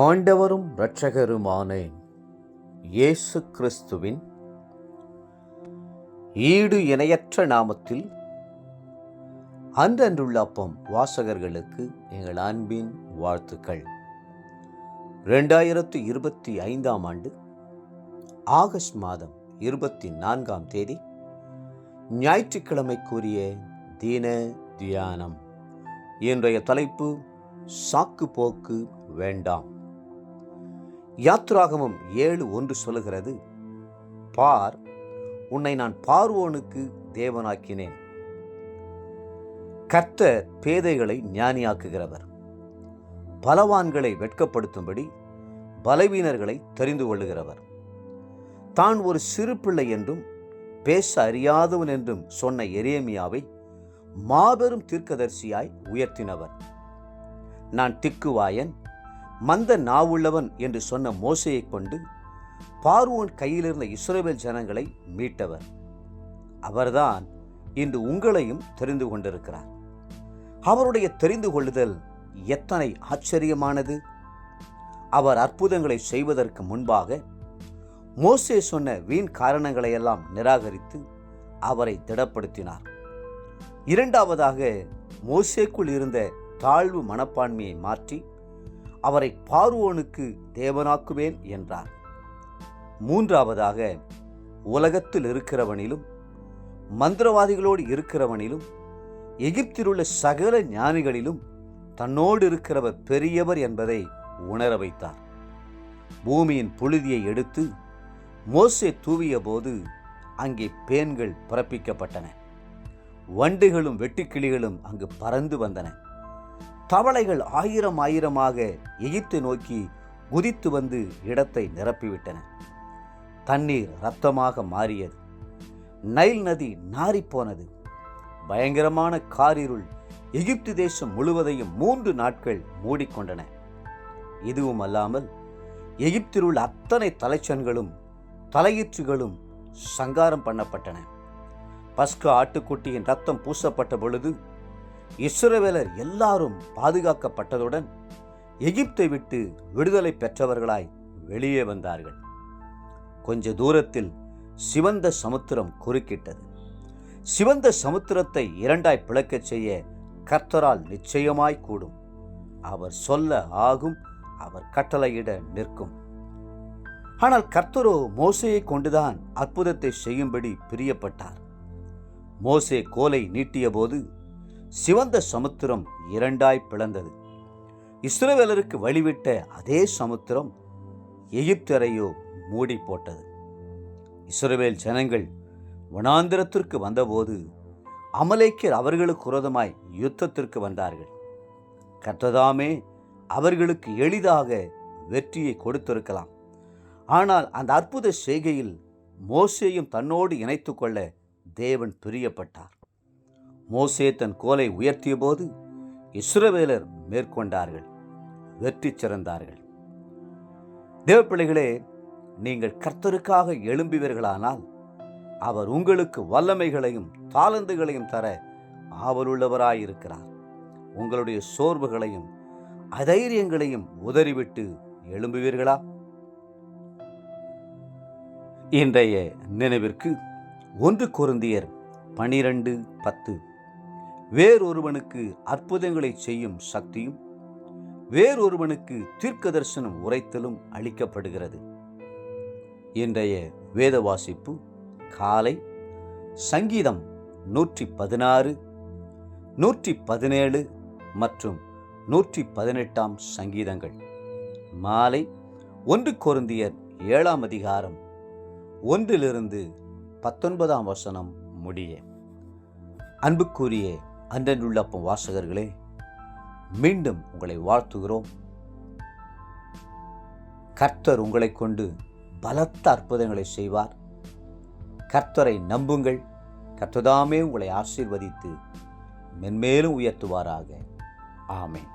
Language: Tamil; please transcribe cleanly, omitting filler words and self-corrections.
ஆண்டவரும் இரட்சகருமான இயேசு கிறிஸ்துவின் ஈடு இணையற்ற நாமத்தில் அன்றன்றுள்ள அப்பம் வாசகர்களுக்கு எங்கள் அன்பின் வாழ்த்துக்கள். 2025 ஆண்டு ஆகஸ்ட் மாதம் 24ஆம் தேதி ஞாயிற்றுக்கிழமைக்குரிய தின தியானம். இன்றைய தலைப்பு சாக்கு போக்கு வேண்டாம். யாத்ராகமம் 7:1 சொல்லுகிறது, பார், உன்னை நான் பார்வோனுக்கு தேவனாக்கினேன். கர்த்தர் பேதைகளை ஞானியாக்குகிறவர், பலவான்களை வெட்கப்படுத்தும்படி பலவீனர்களை தெரிந்து கொள்ளுகிறவர். தான் ஒரு சிறு பிள்ளை என்றும் பேச அறியாதவன் என்றும் சொன்ன எரேமியாவை மாபெரும் தீர்க்கதரிசியாய் உயர்த்தினவர். நான் திக்குவாயன், மந்த நாவுள்ளவன் என்று சொன்ன மோசேயை கொண்டு பார்வோன் கையிலிருந்த இஸ்ரவேல் ஜனங்களை மீட்டவர். அவர்தான் இன்று உங்களையும் தெரிந்து கொண்டிருக்கிறார். அவருடைய தெரிந்து கொள்ளுதல் எத்தனை ஆச்சரியமானது! அவர் அற்புதங்களை செய்வதற்கு முன்பாக மோசே சொன்ன வீண் காரணங்களையெல்லாம் நிராகரித்து அவரை திடப்படுத்தினார். இரண்டாவதாக, மோசேக்குள் இருந்த தாழ்வு மனப்பான்மையை மாற்றி அவரை பார்வோனுக்கு தேவனாக்குவேன் என்றார். மூன்றாவதாக, உலகத்தில் இருக்கிறவனிலும் மந்திரவாதிகளோடு இருக்கிறவனிலும் எகிப்தில் உள்ள சகல ஞானிகளிலும் தன்னோடு இருக்கிறவர் பெரியவர் என்பதை உணர வைத்தார். பூமியின் புழுதியை எடுத்து மோசே தூவிய போது அங்கே பேன்கள் பிறப்பிக்கப்பட்டன. வண்டுகளும் வெட்டுக்கிளிகளும் அங்கு பறந்து வந்தன. தவளைகள் ஆயிரமாக எகிப்தை நோக்கி குதித்து வந்து இடத்தை நிரப்பிவிட்டன. தண்ணீர் இரத்தமாக மாறியது. நைல் நதி நாறிப்போனது. பயங்கரமான காரிருள் எகிப்து தேசம் முழுவதையும் 3 நாட்கள் மூடிக்கொண்டன. இதுவும் அல்லாமல் எகிப்தில் உள்ள அத்தனை தலைச்சன்களும் தலையீற்றுகளும் சங்காரம் பண்ணப்பட்டன. பஸ்கா ஆட்டுக்குட்டியின் ரத்தம் பூசப்பட்ட பொழுது இஸ்ரவேலர் எல்லாரும் பாதுகாக்கப்பட்டதுடன் எகிப்தை விட்டு விடுதலை பெற்றவர்களாய் வெளியே வந்தார்கள். கொஞ்ச தூரத்தில் சிவந்த சமுத்திரம் குறுக்கிட்டது. சிவந்த சமுத்திரத்தை 2ஆய் பிளக்கச் செய்ய கர்த்தரால் நிச்சயமாய் கூடும். அவர் சொல்ல ஆகும், அவர் கட்டளையிட நிற்கும். ஆனால் கர்த்தரோ மோசேயை கொண்டுதான் அற்புதத்தை செய்யும்படி பிரியப்பட்டார். மோசே கோலை நீட்டிய போது சிவந்த சமுத்திரம் 2ஆய் பிளந்தது. இஸ்ரவேலருக்கு வழிவிட்ட அதே சமுத்திரம் எகிப்தரையோ மூடி போட்டது. இஸ்ரவேல் ஜனங்கள் வனாந்திரத்திற்கு வந்தபோது அமலேக்கியர் அவர்களுக்கு விரோதமாய் யுத்தத்திற்கு வந்தார்கள். கர்த்ததாமே அவர்களுக்கு எளிதாக வெற்றியை கொடுத்திருக்கலாம். ஆனால் அந்த அற்புத செய்கையில் மோசேயும் தன்னோடு இணைத்து கொள்ள தேவன் பிரியப்பட்டார். மோசே தன் கோலை உயர்த்திய போது இஸ்ரவேலர் மேற்கொண்டார்கள், வெற்றி சிறந்தார்கள். தேவப்பிள்ளைகளே, நீங்கள் கர்த்தருக்காக எழும்புவீர்களானால் அவர் உங்களுக்கு வல்லமைகளையும் தாளந்துகளையும் தர ஆவலுள்ளவராயிருக்கிறார். உங்களுடைய சோர்வுகளையும் அதைரியங்களையும் உதறிவிட்டு எழும்புவீர்களா? இன்றைய நினைவிற்கு 1 கொரிந்தியர் 12:10, வேறொருவனுக்கு அற்புதங்களை செய்யும் சக்தியும் வேறொருவனுக்கு தீர்க்கதரிசனம் உரைத்தலும் அளிக்கப்படுகிறது. இன்றைய வேத வாசிப்பு காலை சங்கீதம் 116, 117 மற்றும் 118 சங்கீதங்கள். மாலை 1 கொரிந்தியர் 7ஆம் அதிகாரம் 1-19 முடிய. அன்புக்குரிய அன்றன்றுள்ள அப்பம் வாசகர்களே, மீண்டும் உங்களை வாழ்த்துகிறோம். கர்த்தர் உங்களை கொண்டு பலத்த அற்புதங்களை செய்வார். கர்த்தரை நம்புங்கள். கர்த்ததாமே உங்களை ஆசீர்வதித்து மென்மேலும் உயர்த்துவாராக. ஆமென்.